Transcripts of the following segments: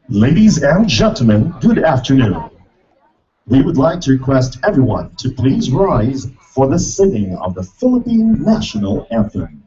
Ladies and gentlemen, good afternoon. We would like to request everyone to please rise for the singing of the Philippine National Anthem.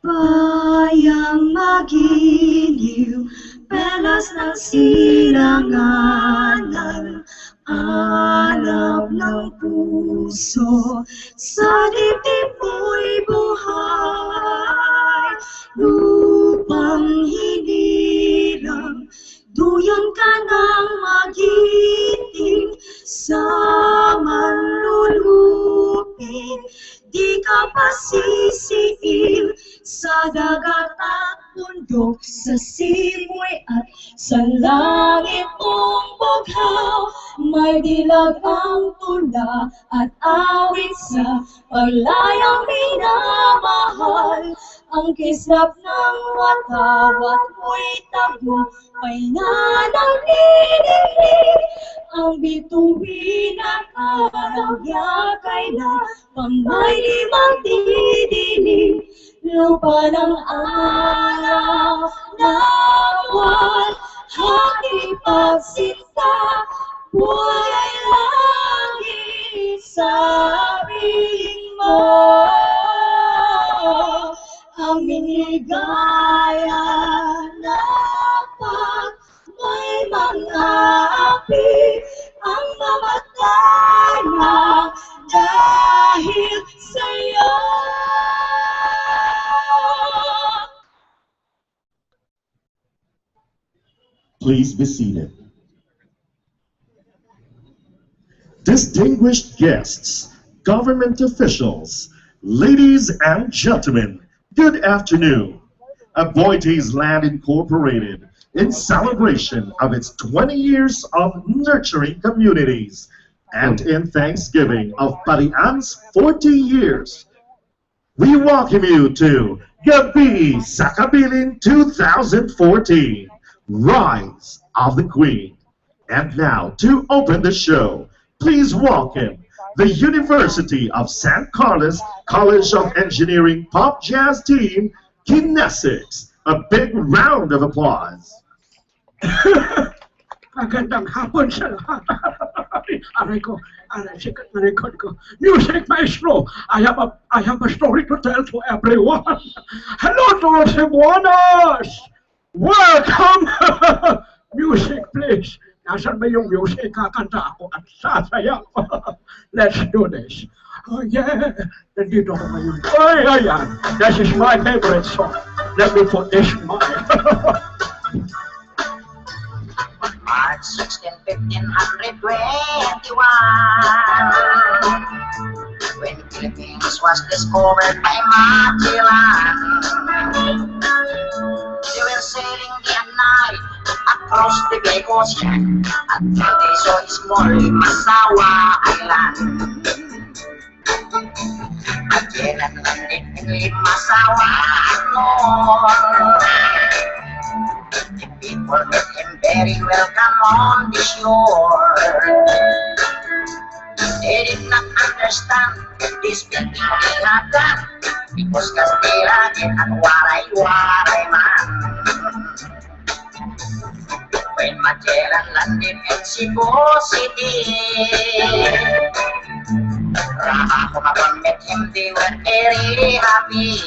Bayang magiliw, pelas ng silanganan, alab ng puso, sa dibdib mo'y buhay, lupang hinirang, duyan ka ng magiting, sa manlulupin, di ka pasisiil, sa dagat at bundok, sa simoy at sa langit mong bughaw, may dilag ang tula at awit sa paglayang minamahal. Ang kislap ng watawat mo'y tagumpay na nagdidilig, ang bituin at araw yakay na pamay limang didilig. Lupa ng araw ng buwan, aking pagsinta, buhay ay langit sa piling mo. Ang minigaya na pag may mga api, ang mamatay na dahil sa'yo. Please be seated. Distinguished guests, government officials, ladies and gentlemen, good afternoon. Aboitiz Land Incorporated, in celebration of its 20 years of nurturing communities and in thanksgiving of Parian's 40 years, we welcome you to Gabii sa Kabilin 2014. Rise of the Queen. And now, to open the show, please welcome the University of San Carlos College of Engineering Pop Jazz Team, Kinesics. A big round of applause. Magandang hapon sa lahat. Aray ko, sikat na record ko. Music maestro, I have a story to tell to everyone. Hello to los Cebuanos! Welcome! Music, please. Nasaan ba yung music? Kakanta ako at sasaya. Let's do this. Oh yeah, nandito ako ngayon. Ay, ayan. This is my favorite song. Let me put this in mine. March 16, 1521, when Philippines was discovered by Magellan. They were sailing day and night across the big ocean until they saw a small Limasawa Island. Magellan landed in Limasawa noon. The people met him very welcome on the shore. They did not understand the speaking of the Latin because Castilla and waray-waray man. When Magellan landed in Cebu City, Rahahumabon met him, they were very happy.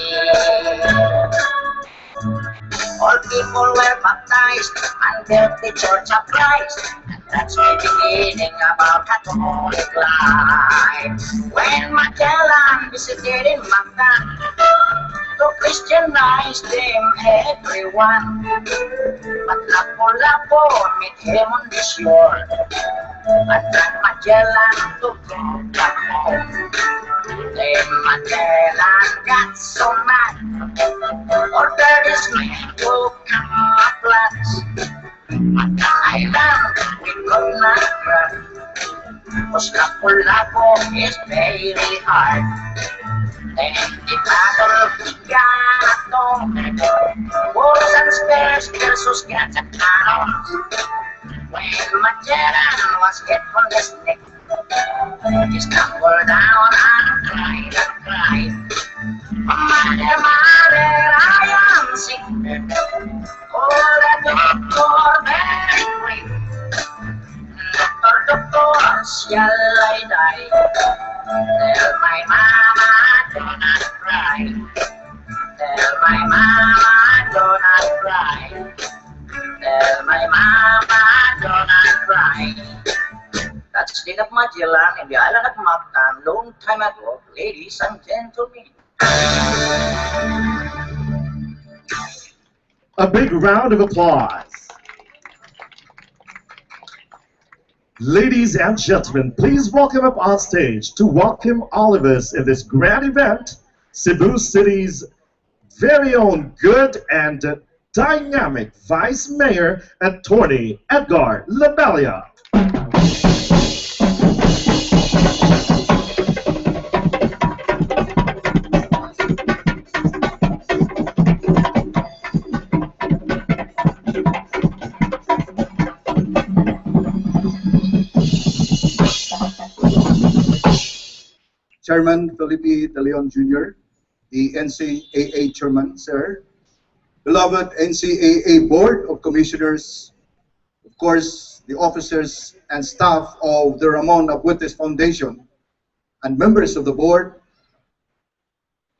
All people were baptized under the Church of Christ, and that's the beginning of our Catholic life. When Magellan visited in Magda to Christianize them everyone, but Lapu-Lapu met him on the shore, and then Magellan to go back home. Then Magellan got so mad, ordered his men to come up lands. At the island we could not run, cause Lapu-Lapu is very hard. Then the battle began, walls and spears versus guns and cannons. When Magellan was hit on the stick, he stumbled down and cried and cried. Mother, mother, I am sick. Oh, the doctor, very quick. Doctor, doctor, shall I die? Tell my mama, do not cry. Tell my mama, do not cry. Tell my mama, do not cry. That's the end of Magellan in the island of Mactan, long time ago, ladies and gentlemen. A big round of applause. Ladies and gentlemen, please welcome up on stage to welcome all of us in this grand event, Cebu City's very own good and dynamic Vice Mayor, Attorney Edgar Labelia. Chairman Felipe De Leon Jr., the NCAA Chairman, sir, beloved NCAA Board of Commissioners, of course, the officers and staff of the Ramon Abuentes Foundation, and members of the board,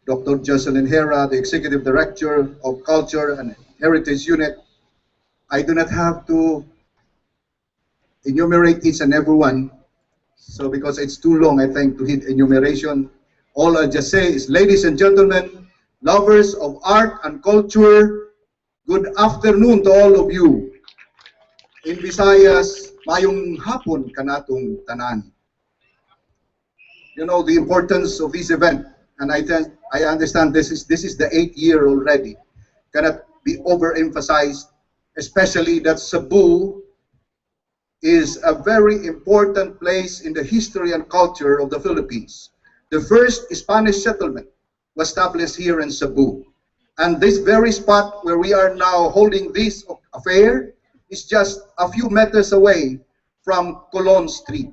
Dr. Jocelyn Hera, the Executive Director of Culture and Heritage Unit. I do not have to enumerate each and every one, so because it's too long, I think, to hit enumeration. All I just say is, ladies and gentlemen, lovers of art and culture, good afternoon to all of you. In Visayas, mayong hapon kanatong tanan. You know the importance of this event, and I understand this is the 8th year already. Cannot be overemphasized, especially that Cebu is a very important place in the history and culture of the Philippines. The first Spanish settlement was established here in Cebu. And this very spot where we are now holding this affair is just a few meters away from Colon Street.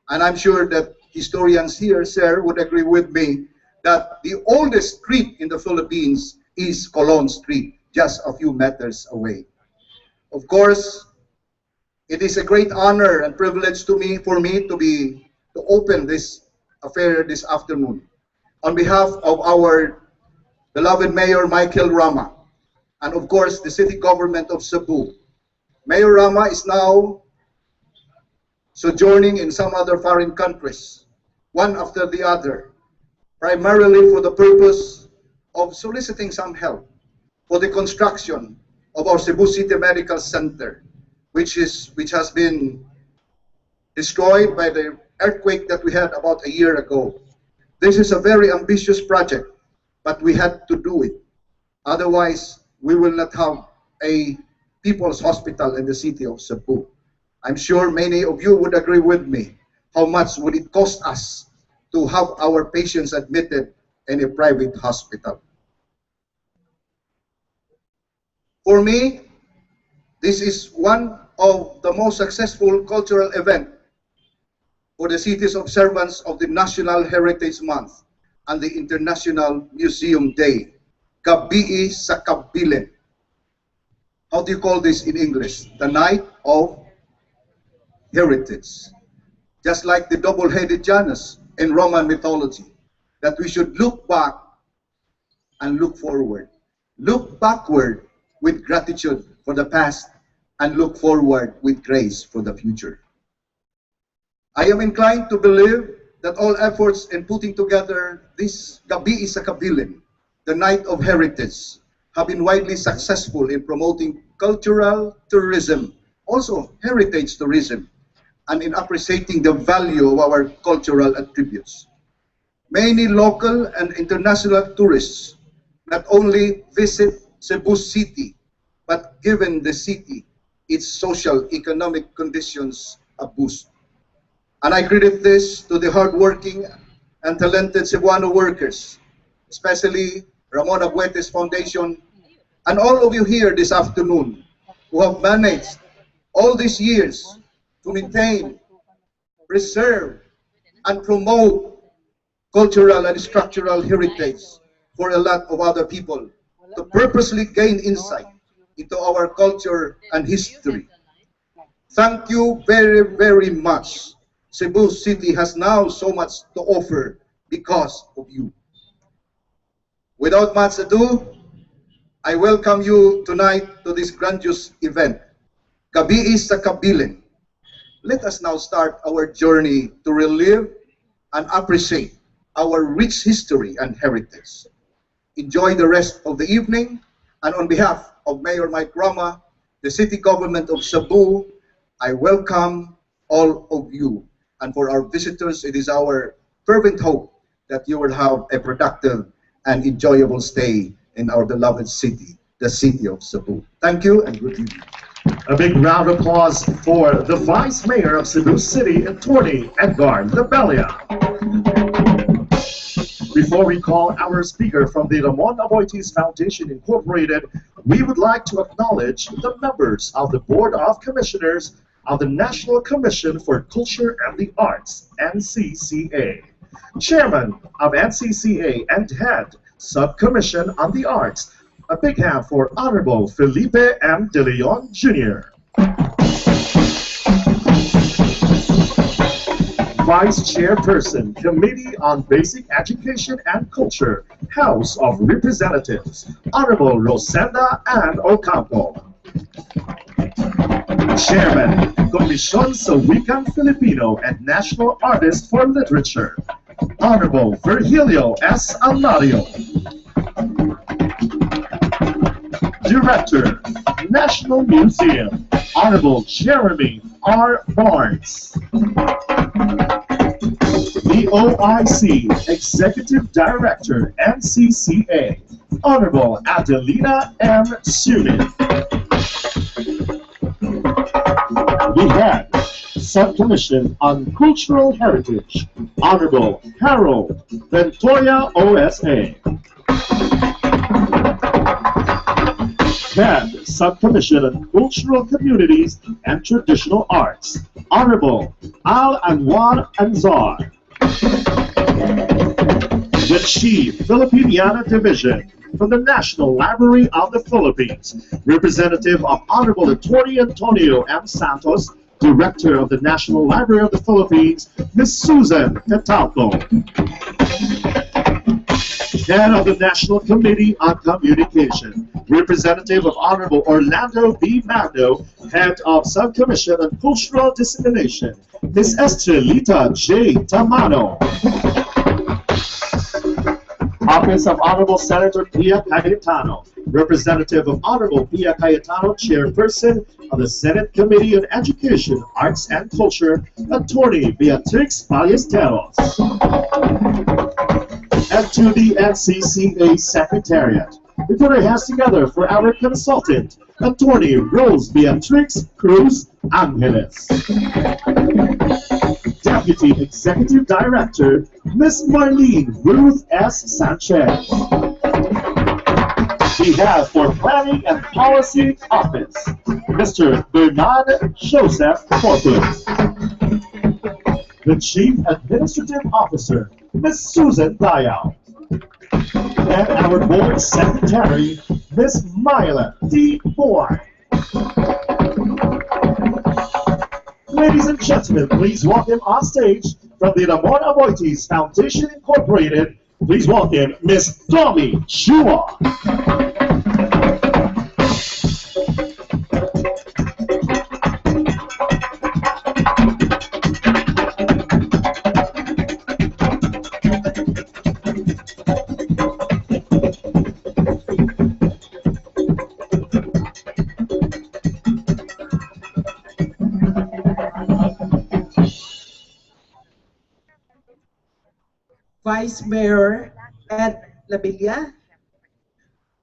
And I'm sure that historians here, sir, would agree with me that the oldest street in the Philippines is Colon Street, just a few meters away. Of course, it is a great honor and privilege for me to open this affair this afternoon. On behalf of our beloved Mayor Michael Rama, and of course the city government of Cebu. Mayor Rama is now sojourning in some other foreign countries, one after the other. primarily for the purpose of soliciting some help for the construction of our Cebu City Medical Center, which has been destroyed by the earthquake that we had about a year ago. This is a very ambitious project, but we had to do it. Otherwise, we will not have a people's hospital in the city of Cebu. I'm sure many of you would agree with me. How much would it cost us to have our patients admitted in a private hospital? For me, this is one of the most successful cultural events for the city's observance of the National Heritage Month and the International Museum Day, Gabii sa Kabilin. How do you call this in English? The Night of Heritage. Just like the double-headed Janus in Roman mythology, that we should look back and look forward. Look backward with gratitude for the past and look forward with grace for the future. I am inclined to believe that all efforts in putting together this Gabii sa Kabilin, the Night of Heritage, have been widely successful in promoting cultural tourism, also heritage tourism, and in appreciating the value of our cultural attributes. Many local and international tourists not only visit Cebu City, but given the city its social economic conditions a boost. And I credit this to the hardworking and talented Cebuano workers, especially Ramon Abuetes Foundation, and all of you here this afternoon who have managed all these years to maintain, preserve, and promote cultural and structural heritage for a lot of other people to purposely gain insight into our culture and history. Thank you very, very much. Cebu City has now so much to offer because of you. Without much ado, I welcome you tonight to this grandiose event, Gabii sa Kabilin. Let us now start our journey to relive and appreciate our rich history and heritage. Enjoy the rest of the evening, and on behalf of Mayor Mike Rama, the City Government of Cebu, I welcome all of you. And for our visitors, it is our fervent hope that you will have a productive and enjoyable stay in our beloved city, the city of Cebu. Thank you and good evening. A big round of applause for the Vice Mayor of Cebu City, Attorney Edgar Labella. Before we call our speaker from the Ramon Aboitiz Foundation Incorporated, we would like to acknowledge the members of the Board of Commissioners of the National Commission for Culture and the Arts, NCCA, Chairman of NCCA and Head Subcommission on the Arts. A big hand for Honorable Felipe M. De Leon, Jr. Vice Chairperson, Committee on Basic Education and Culture, House of Representatives, Honorable Rosenda Ann Ocampo. Chairman, Comisión sa Wikang Filipino and National Artist for Literature, Honorable Virgilio S. Alario. Director, National Museum, Honorable Jeremy R. Barnes. The OIC Executive Director, NCCA, Honorable Adelina M. Sumin. We had Subcommission on Cultural Heritage, Honorable Harold Ventoya OSA. Head Subcommission on Cultural Communities and Traditional Arts, Honorable Al Anwar Anzar. The Chief Filipiniana Division from the National Library of the Philippines, representative of Honorable Attorney Antonio M. Santos, Director of the National Library of the Philippines, Ms. Susan Catalco. Head of the National Committee on Communication, representative of Honorable Orlando B. Magno, Head of Subcommission on Cultural Dissemination, Ms. Estelita J. Tamano. Office of Honorable Senator Pia Cayetano, Representative of Honorable Pia Cayetano, Chairperson of the Senate Committee on Education, Arts and Culture, Attorney Beatrix Ballesteros. And to the NCCA Secretariat, we put our hands together for our consultant, Attorney Rose Beatrix Cruz Angeles. Deputy Executive Director, Ms. Marlene Ruth S. Sanchez. We have for Planning and Policy Office, Mr. Bernard Joseph Corpus. The Chief Administrative Officer, Ms. Susan Dial. And our Board Secretary, Ms. Myla D. Boy. Ladies and gentlemen, please welcome on stage from the Ramon Aboitiz Foundation Incorporated, please welcome Ms. Tommy Chua. Vice Mayor Ed Labilla,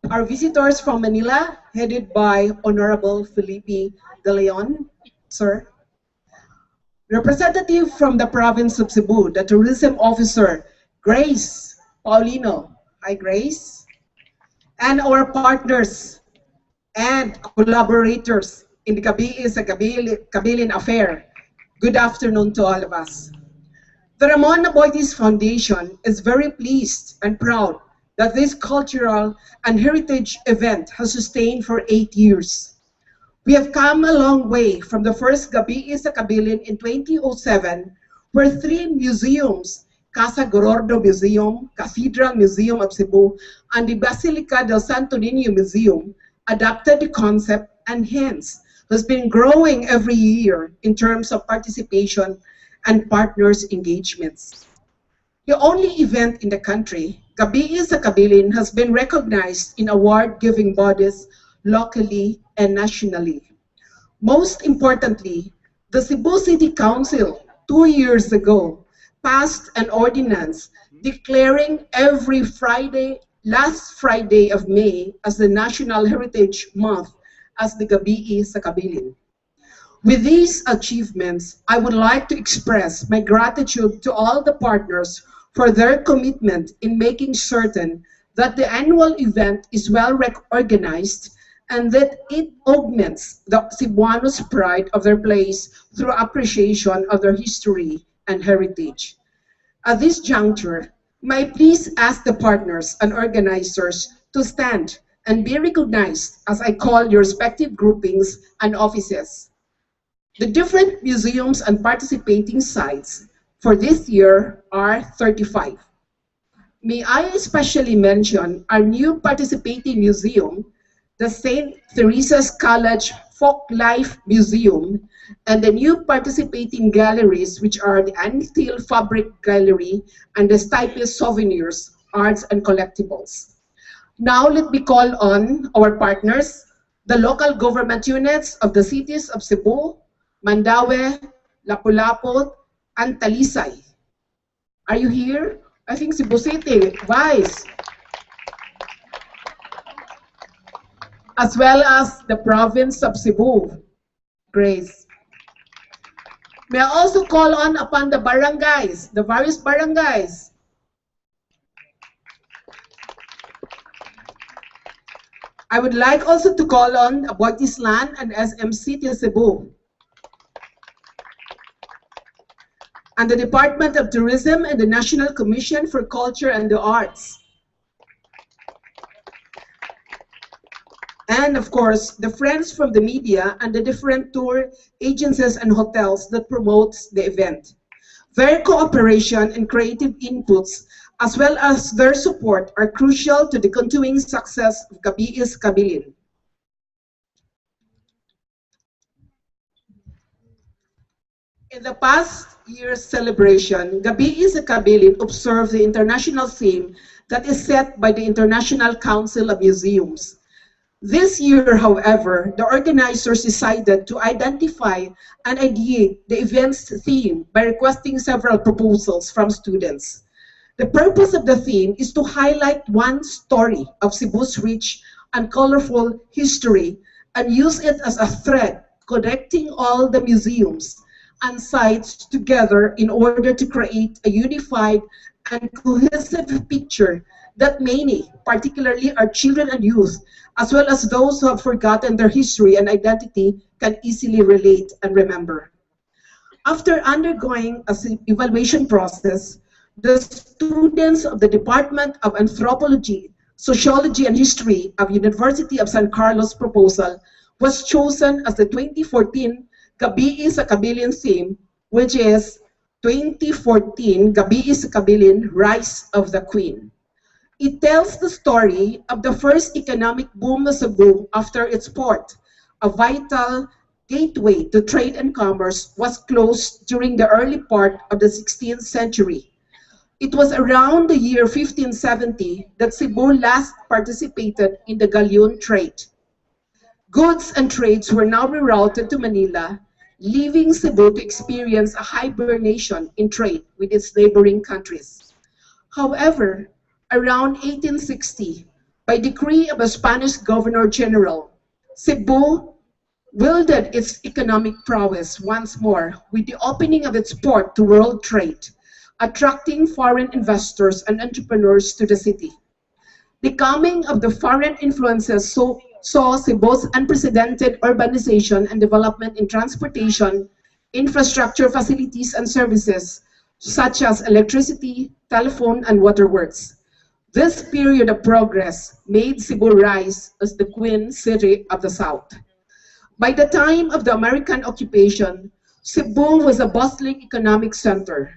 our visitors from Manila, headed by Honorable Felipe De Leon, sir. Representative from the province of Cebu, the Tourism Officer, Grace Paulino. Hi, Grace. And our partners and collaborators in the Gabii sa Kabilin affair. Good afternoon to all of us. The Ramon Aboitiz Foundation is very pleased and proud that this cultural and heritage event has sustained for 8 years. We have come a long way from the first Gabii sa Kabilin in 2007, where 3 museums, Casa Gorordo Museum, Cathedral Museum of Cebu, and the Basilica del Santo Niño Museum, adopted the concept and hence has been growing every year in terms of participation and partners' engagements. The only event in the country, Gabii sa Kabilin, has been recognized in award-giving bodies locally and nationally. Most importantly, the Cebu City Council 2 years ago passed an ordinance declaring every Friday, last Friday of May, as the National Heritage Month as the Gabii sa Kabilin. With these achievements, I would like to express my gratitude to all the partners for their commitment in making certain that the annual event is well organized and that it augments the Cebuanos' pride of their place through appreciation of their history and heritage. At this juncture, may I please ask the partners and organizers to stand and be recognized as I call your respective groupings and offices. The different museums and participating sites for this year are 35. May I especially mention our new participating museum, the St. Teresa's College Folklife Museum, and the new participating galleries, which are the Antil Fabric Gallery and the Stipe Souvenirs, Arts and Collectibles. Now let me call on our partners, the local government units of the cities of Cebu, Mandaue, Lapu-Lapu, and Talisay. Are you here? I think Cebu City, Vice. As well as the province of Cebu, Grace. May I also call on upon the barangays, the various barangays. I would like also to call on Aboitiz Land and SM City Cebu, and the Department of Tourism and the National Commission for Culture and the Arts. And of course, the friends from the media and the different tour agencies and hotels that promotes the event. Their cooperation and creative inputs, as well as their support, are crucial to the continuing success of Gabii's Kabilin. In the past year's celebration, Gabii sa Kabilin observed the international theme that is set by the International Council of Museums. This year, however, the organizers decided to identify and ideate the event's theme by requesting several proposals from students. The purpose of the theme is to highlight one story of Cebu's rich and colorful history and use it as a thread connecting all the museums and sites together in order to create a unified and cohesive picture that many, particularly our children and youth, as well as those who have forgotten their history and identity, can easily relate and remember. After undergoing an evaluation process, the students of the Department of Anthropology, Sociology, and History of University of San Carlos proposal was chosen as the 2014 Gabii sa Kabilin theme, which is 2014 Gabii sa Kabilin, Rise of the Queen. It tells the story of the first economic boom of Cebu after its port, a vital gateway to trade and commerce, was closed during the early part of the 16th century. It was around the year 1570 that Cebu last participated in the galleon trade. Goods and trades were now rerouted to Manila, leaving Cebu to experience a hibernation in trade with its neighboring countries. However, around 1860, by decree of a Spanish Governor-General, Cebu wielded its economic prowess once more with the opening of its port to world trade, attracting foreign investors and entrepreneurs to the city. The coming of the foreign influences saw Cebu's unprecedented urbanization and development in transportation, infrastructure facilities and services, such as electricity, telephone, and waterworks. This period of progress made Cebu rise as the Queen City of the South. By the time of the American occupation, Cebu was a bustling economic center.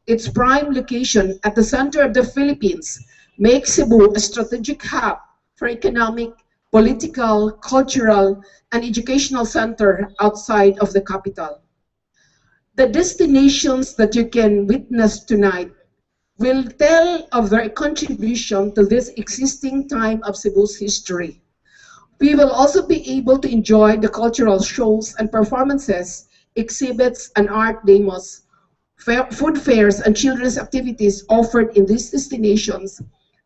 Its prime location at the center of the Philippines makes Cebu a strategic hub for economic, political, cultural, and educational center outside of the capital. The destinations that you can witness tonight will tell of their contribution to this existing time of Cebu's history. We will also be able to enjoy the cultural shows and performances, exhibits, and art demos, food fairs, and children's activities offered in these destinations,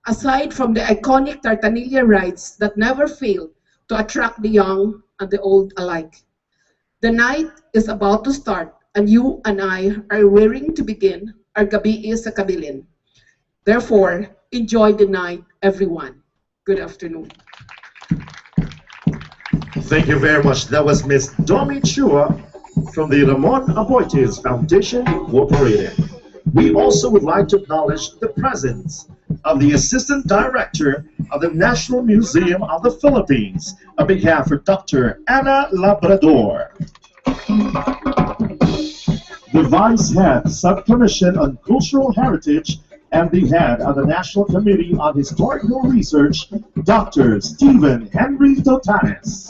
aside from the iconic Tartanilla rides that never fail to attract the young and the old alike. The night is about to start, and you and I are raring to begin our Gabii sa Kabilin. Therefore, enjoy the night, everyone. Good afternoon. Thank you very much. That was Miss Domi Chua from the Ramon Aboitiz Foundation Incorporated. We also would like to acknowledge the presence of the Assistant Director of the National Museum of the Philippines on behalf of Dr. Ana Labrador. The Vice Head, Subcommission on Cultural Heritage, and the Head of the National Committee on Historical Research, Dr. Stephen Henry Totanes.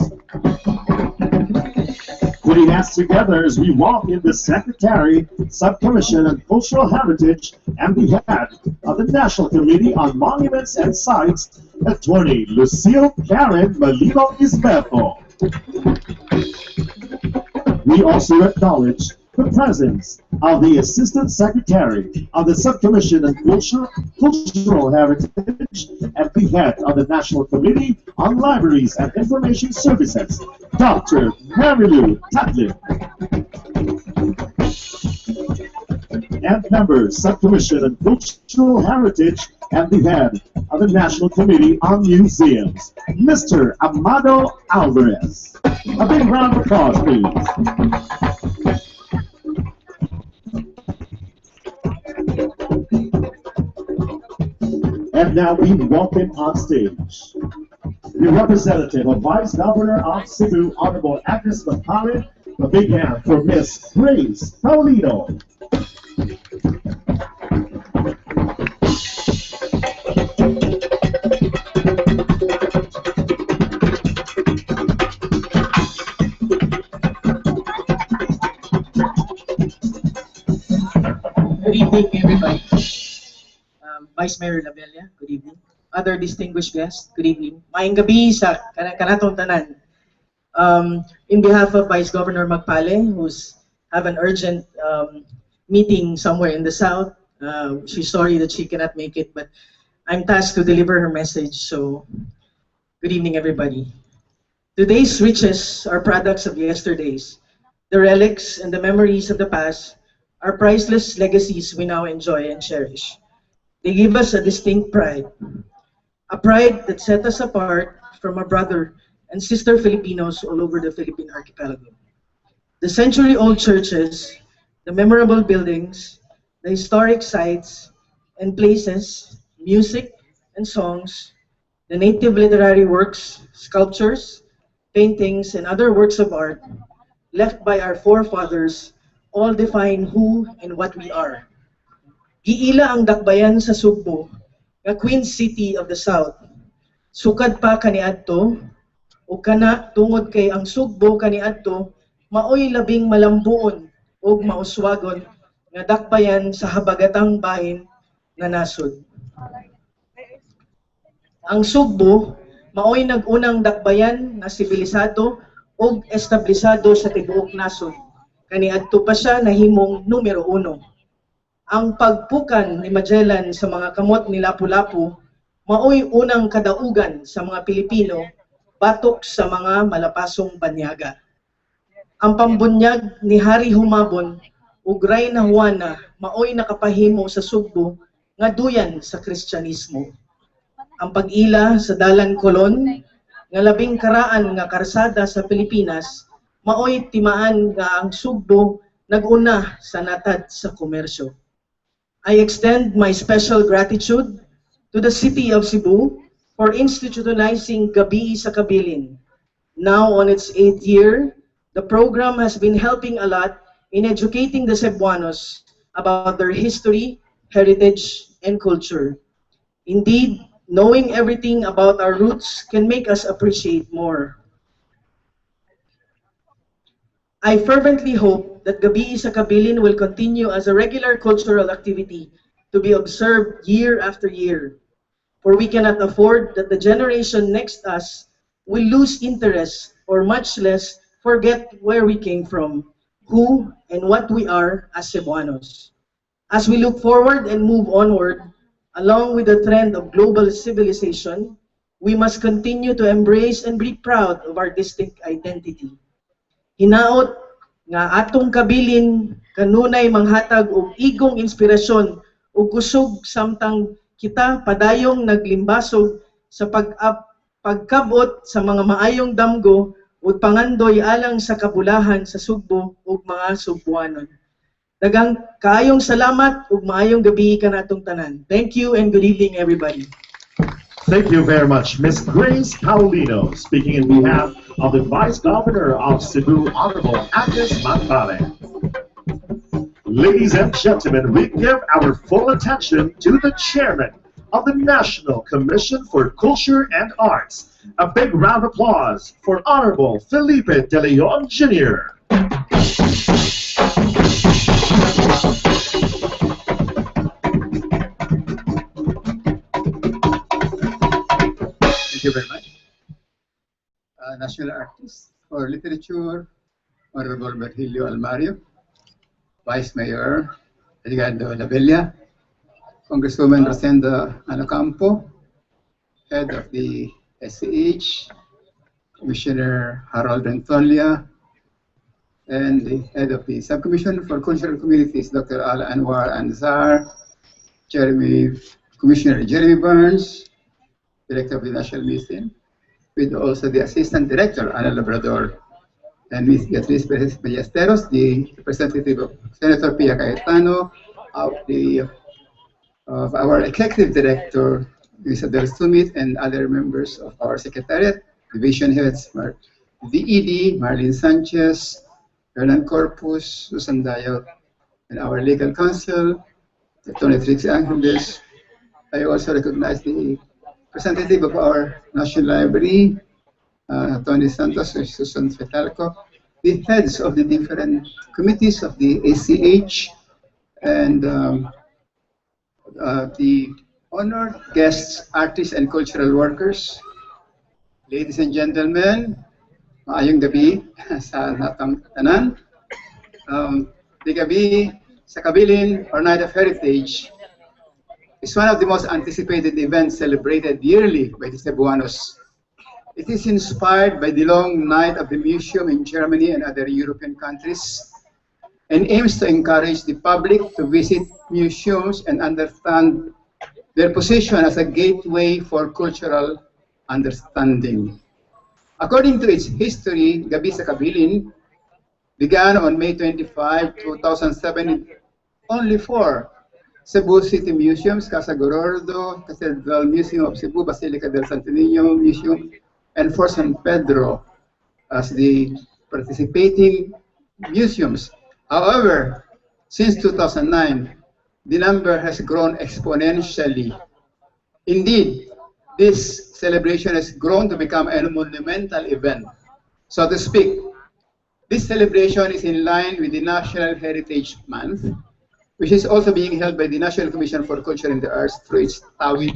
Putting us together as we walk in the Secretary, Subcommission on Cultural Heritage, and the Head of the National Committee on Monuments and Sites, Attorney Lucille Karen Malino Isberto. We also acknowledge the presence of the Assistant Secretary of the Subcommission on Cultural Heritage and the Head of the National Committee on Libraries and Information Services, Dr. Marilu Tatlin. And members, Subcommission on Cultural Heritage and the Head of the National Committee on Museums, Mr. Amado Alvarez. A big round of applause, please. And now we welcome on stage the representative of Vice Governor of Cebu, Honorable Agnes Macallan. A big hand for Miss Grace Paulino. evening, everybody. Vice Mayor Labella, good evening. Other distinguished guests, good evening. Maayong gabi sa kanatong tanan. In behalf of Vice Governor Magpale, who's have an urgent meeting somewhere in the south, she's sorry that she cannot make it, but I'm tasked to deliver her message. So, good evening, everybody. Today's riches are products of yesterday's. The relics and the memories of the past are priceless legacies we now enjoy and cherish. They give us a distinct pride, a pride that set us apart from our brother and sister Filipinos all over the Philippine archipelago. The century-old churches, the memorable buildings, the historic sites and places, music and songs, the native literary works, sculptures, paintings, and other works of art left by our forefathers all define who and what we are. Giila ang dakbayan sa Cebu, nga Queen City of the South. Sukad pa kaniadto, o kana tungod kay ang Sugbo kaniadto, maoy labing malambuon o mauswagon nga dakbayan sa habagatang bahin nga nasod. Ang Sugbo, maoy nag-unang dakbayan nga sibilisado o establisado sa tibuok nasod. Kaniadto pa siya nahimong numero 1. Ang pagpukan ni Magellan sa mga kamot ni Lapu-Lapu, maoy unang kadaugan sa mga Pilipino batok sa mga malapasong banyaga. Ang pambunyag ni Hari Humabon ug Reyna Juana maoy nakapahimo sa Sugbo nga duyan sa Kristyanismo. Ang pag-ila sa Dalan Colon nga labing karaan nga karsada sa Pilipinas, maoy timaan nga ang Sugbo nag-una sa natad sa komersyo. I extend my special gratitude to the City of Cebu for institutionalizing Gabii sa Kabilin. Now on its 8th year, the program has been helping a lot in educating the Cebuanos about their history, heritage, and culture. Indeed, knowing everything about our roots can make us appreciate more. I fervently hope that Gabii sa Kabilin will continue as a regular cultural activity to be observed year after year, for we cannot afford that the generation next us will lose interest or much less forget where we came from, who and what we are as Cebuanos. As we look forward and move onward, along with the trend of global civilization, we must continue to embrace and be proud of our distinct identity. Hinaot nga atong kabilin kanunay manghatag og igong inspirasyon ug kusog samtang kita padayong naglimbasog sa pagkabot sa mga maayong damgo ug pangandoy alang sa kabulahan sa Sugbo ug mga Sugbuanon. Daghang kaayong salamat ug maayong gabi kanatong tanan. Thank you and good evening, everybody. Thank you very much, Ms. Grace Paulino, speaking in behalf of the Vice Governor of Cebu, Honorable Agnes Magpale. Ladies and gentlemen, we give our full attention to the Chairman of the National Commission for Culture and Arts. A big round of applause for Honorable Felipe De Leon Jr. Thank you very much. National Artist for Literature, Honorable Virgilio Almario, Vice Mayor Edgardo Labella, Congresswoman Rosenda Anocampo, Head of the SCH, Commissioner Harold Rentolia, and the Head of the Subcommission for Cultural Communities, Dr. Al Anwar Anzar, Commissioner Jeremy Burns, Director of the National Museum, with also the Assistant Director, Ana Labrador, and Ms. Beatriz Perez Ballesteros, the representative of Senator Pia Cayetano, of our Executive Director, Isabel Sumit, and other members of our Secretariat, Division Heads, VED, Marlene Sanchez, Hernan Corpus, Susan Dayot, and our Legal Counsel, Tony Trix Angeles. I also recognize the representative of our National Library, Tony Santos, Susan Fetalco, the heads of the different committees of the ACH, and the honored guests, artists, and cultural workers, ladies and gentlemen, maayong gabi sa natang tanan. The Gabii sa Kabilin, or Night of Heritage, is one of the most anticipated events celebrated yearly by the Cebuanos. It is inspired by the long night of the museum in Germany and other European countries, and aims to encourage the public to visit museums and understand their position as a gateway for cultural understanding. According to its history, Gabii sa Kabilin began on May 25, 2007 in only 4 Cebu City museums: Casa Gorordo, Cathedral Museum of Cebu, Basilica del Santo Niño Museum, and Fort San Pedro as the participating museums. However, since 2009, the number has grown exponentially. Indeed, this celebration has grown to become a monumental event, so to speak. This celebration is in line with the National Heritage Month, which is also being held by the National Commission for Culture and the Arts through its TAWID.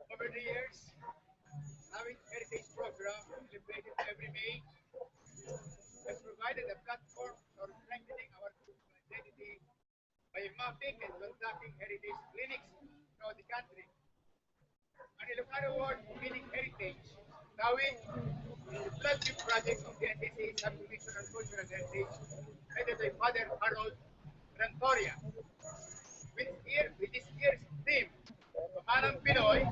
Over the years, TAWID Heritage Program, celebrated every May, has provided a platform for strengthening our cultural identity by mapping and conducting heritage clinics throughout the country. An Ilocano word meaning heritage, TAWID is the flagship project of the NTC Subdivision on Cultural Heritage, headed by Father Harold Rantoria. With this year's theme, Pamanang Pinoy,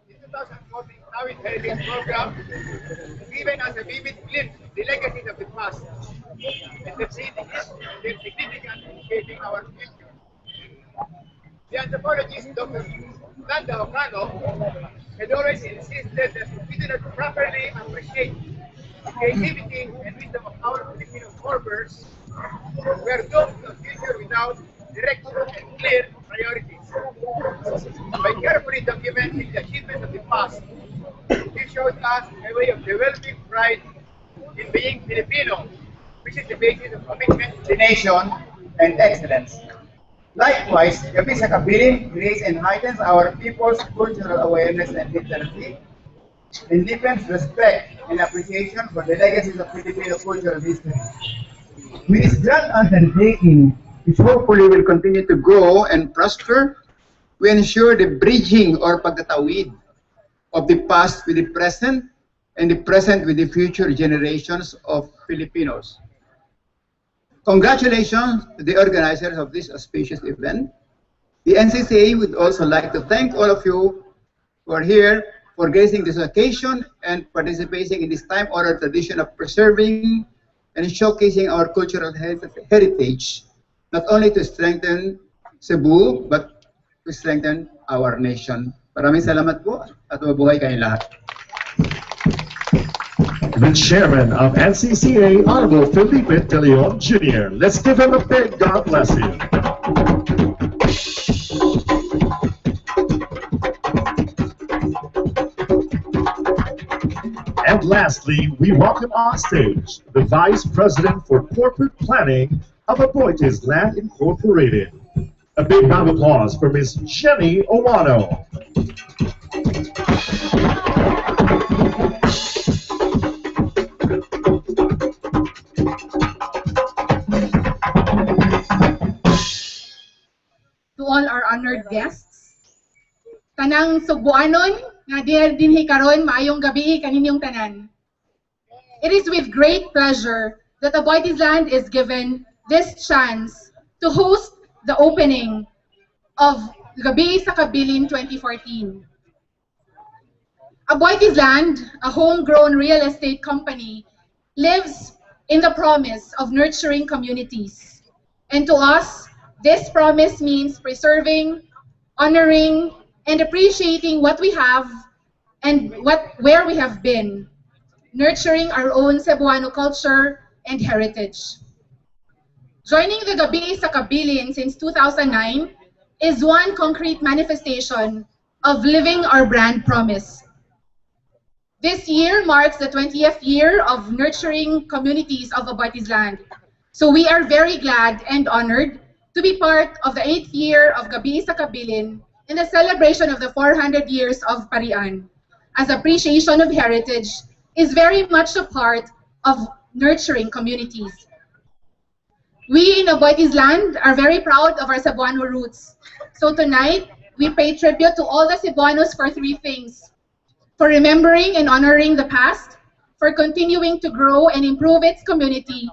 the 2014 TAWID Heritage Program has given us a vivid glimpse of the legacies of the past and their significance in shaping our future. The anthropologist Dr. Nanda Ocano had always insisted that if we do not properly appreciate the creativity and wisdom of our Filipino forebears, we are doomed to a future without direction and clear priorities. By carefully documenting the achievements of the past, he showed us a way of developing pride in being Filipino, which is the basis of commitment to the nation and excellence. Likewise, Gabii sa Kabilin creates and heightens our people's cultural awareness and literacy, and deepens respect and appreciation for the legacies of Filipino cultural history. With this grand undertaking, which hopefully will continue to grow and prosper, we ensure the bridging or pagtatawid of the past with the present and the present with the future generations of Filipinos. Congratulations to the organizers of this auspicious event. The NCCA would also like to thank all of you who are here for gracing this occasion and participating in this time-honored tradition of preserving and showcasing our cultural heritage, not only to strengthen Cebu, but to strengthen our nation. Maraming salamat po at mabuhay kayong lahat. The chairman of NCCA, Honorable Felipe De Leon Jr. Let's give him a big God bless you. And lastly, we welcome on stage the Vice President for Corporate Planning of Aboitiz Land Incorporated. A big round of applause for Ms. Jenny Owano. To all our honored guests, tanang Sugbuanon nga dinhi karon, maayong gabi kaninyong tanan. It is with great pleasure that Aboitiz Land is given this chance to host the opening of Gabii sa Kabilin 2014. Aboitiz Land, a homegrown real estate company, lives in the promise of nurturing communities. And to us, this promise means preserving, honoring, and appreciating what we have and where we have been, nurturing our own Cebuano culture and heritage. Joining the Gabii sa Kabilin since 2009 is one concrete manifestation of living our brand promise. This year marks the 20th year of nurturing communities of Abatis land. So we are very glad and honored to be part of the 8th year of Gabii sa Kabilin in the celebration of the 400 years of Parian, as appreciation of heritage is very much a part of nurturing communities. We in Abatis land are very proud of our Cebuano roots. So tonight, we pay tribute to all the Cebuanos for three things: for remembering and honoring the past, for continuing to grow and improve its community,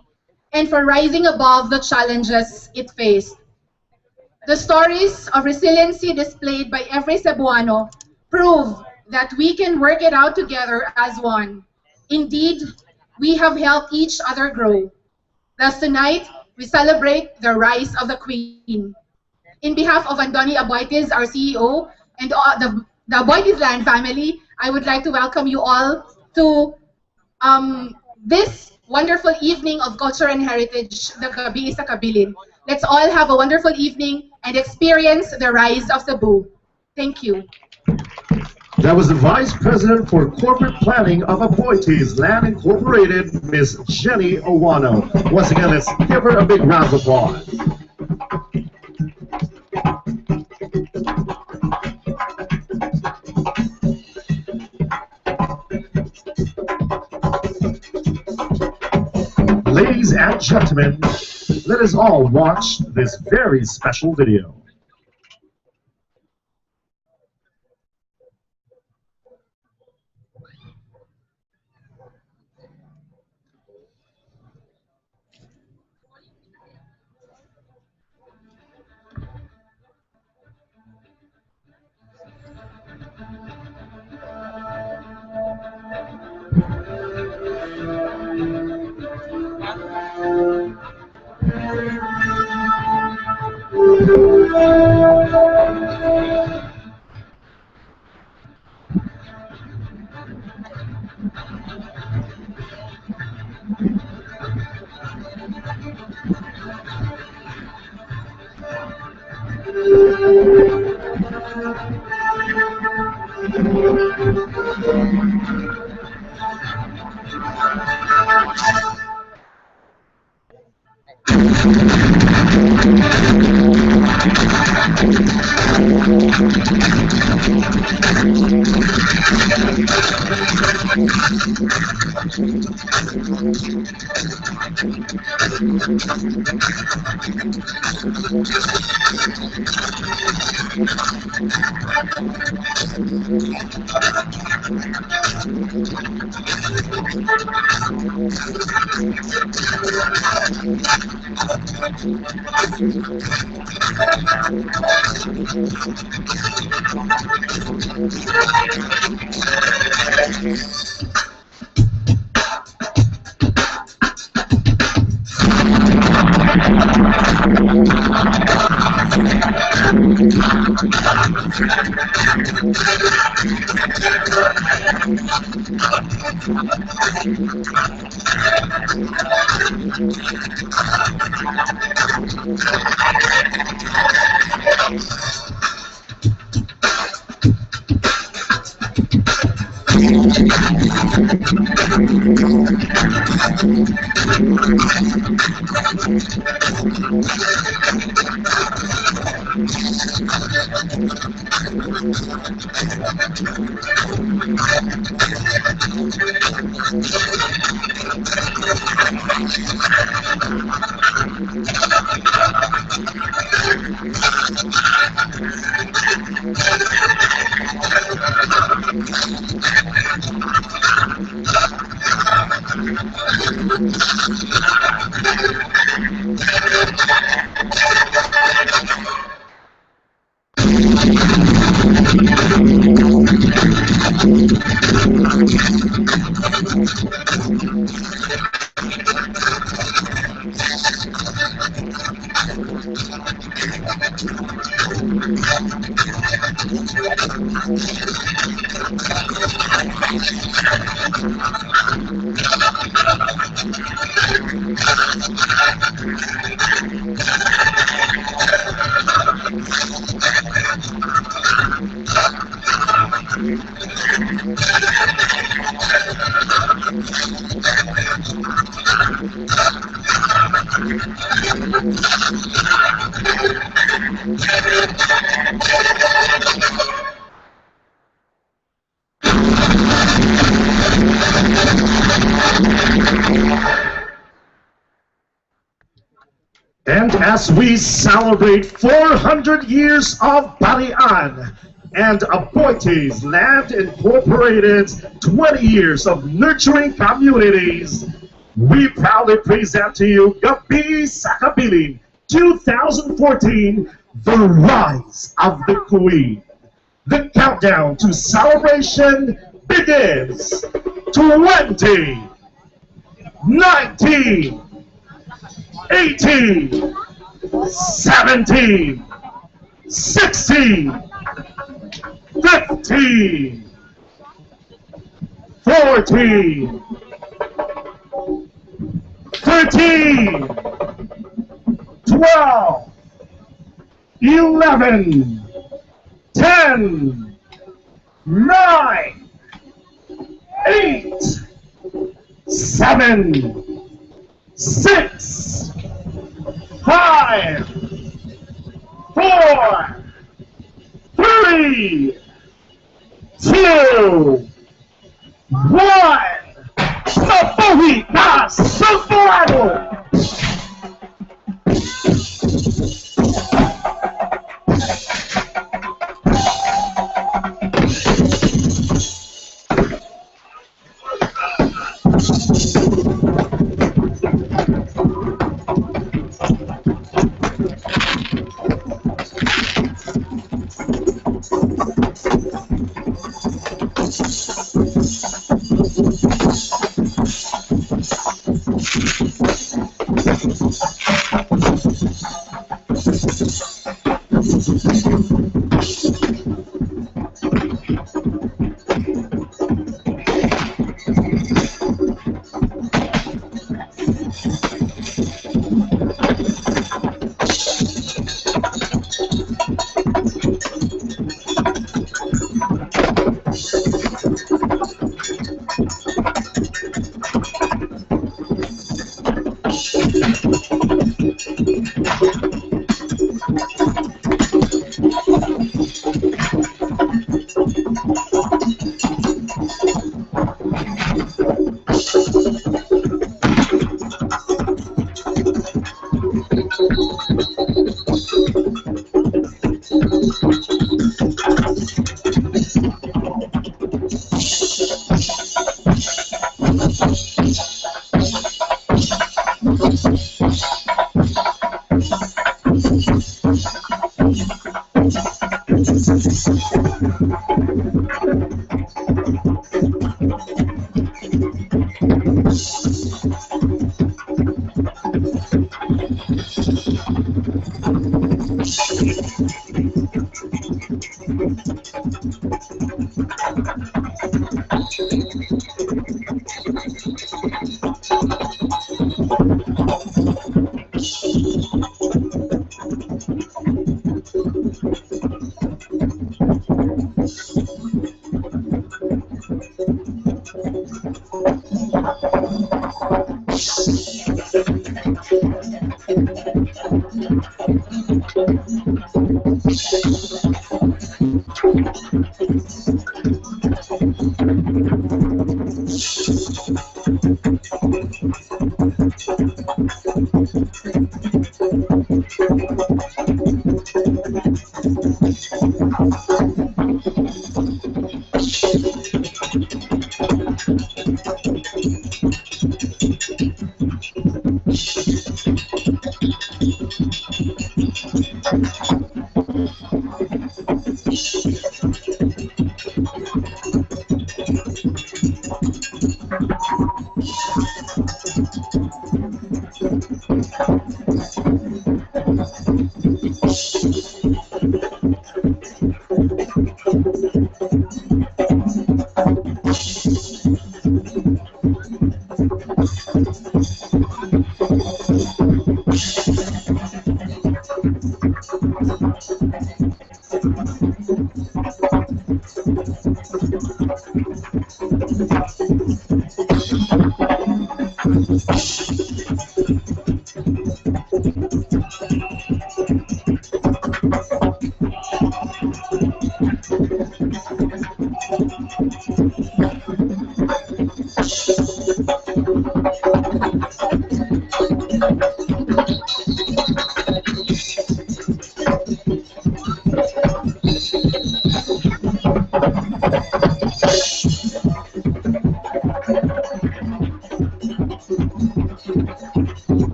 and for rising above the challenges it faced. The stories of resiliency displayed by every Cebuano prove that we can work it out together as one. Indeed, we have helped each other grow. Thus tonight, we celebrate the rise of the Queen. In behalf of Andoni Aboitiz, our CEO, and the Aboitiz Land family, I would like to welcome you all to this wonderful evening of culture and heritage, the Gabii sa Kabilin. Let's all have a wonderful evening and experience the rise of Cebu. Thank you. That was the Vice President for Corporate Planning of Aboitiz Land Incorporated, Miss Jenny Owano. Once again, let's give her a big round of applause. Ladies and gentlemen, let us all watch this very special video. And as we celebrate 400 years of Parian and Aboite's Land Incorporated 20 years of nurturing communities, we proudly present to you Gabii sa Kabilin 2014, The Rise of the Queen. The countdown to celebration begins. 20, 19, 18, 17, 16, 15, 14, 13, 12, 11, 10, 9, 8, 7, 6, 5, 4, 3, 2, 1. Mabuhi ka Cebuano!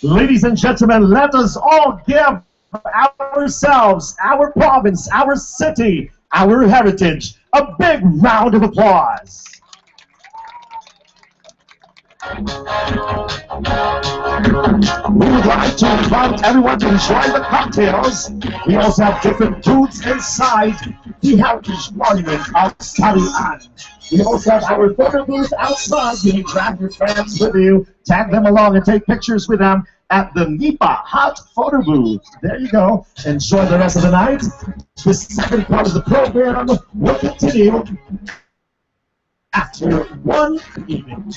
Ladies and gentlemen, let us all give ourselves, our province, our city, our heritage, a big round of applause. We would like to invite everyone to enjoy the cocktails. We also have different booths inside the Heritage Monument of Parian. We also have our photo booth outside. You can drag your friends with you, tag them along, and take pictures with them at the Nipa Hot Photo Booth. There you go. Enjoy the rest of the night. The second part of the program will continue after one evening.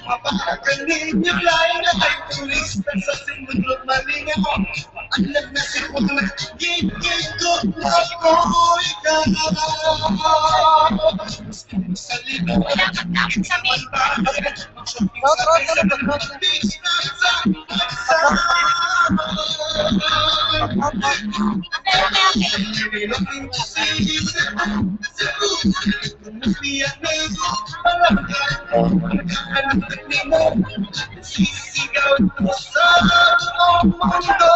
Mabagal ninyo lain ay turista sa sindulog malingaw. Ang nagnasin mo na gigit ko ako ikaw. Sa ligaw, sa mantahay, mag-shopping sa kaysa ng beach na sa sisigaw ko sa mundo.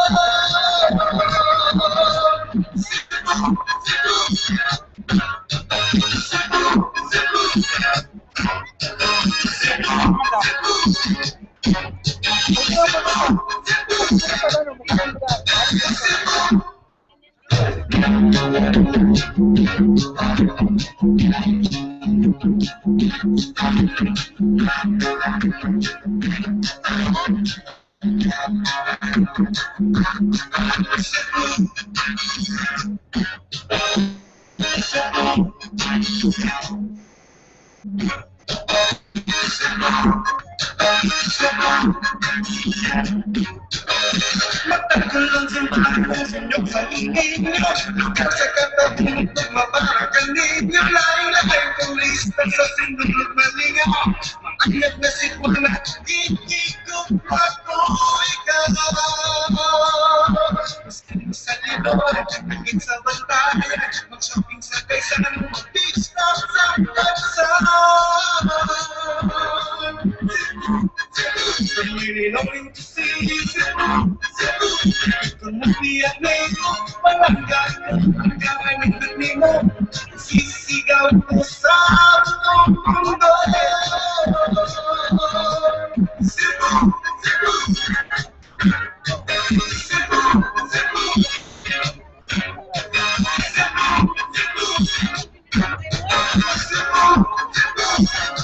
Matagal ang simbahan ko sa inyo sa ingin nyo. Sa katating mabagal ninyo. Lain-lain turista sa sindulog malingaw. Ang nagnasin mo na gigikot ako ikaw. Sa libor, naging sa bantayan, mag-shopping sa kaysa ng beach na sa bansa. Pag-ininawin ko si Cebu, kung nabiyak na ito, palanggan ka, ang kakanitani mo, sisigaw ko sa buong mundo. Cebu, Cebu, Cebu, Cebu, Cebu, Cebu, Cebu.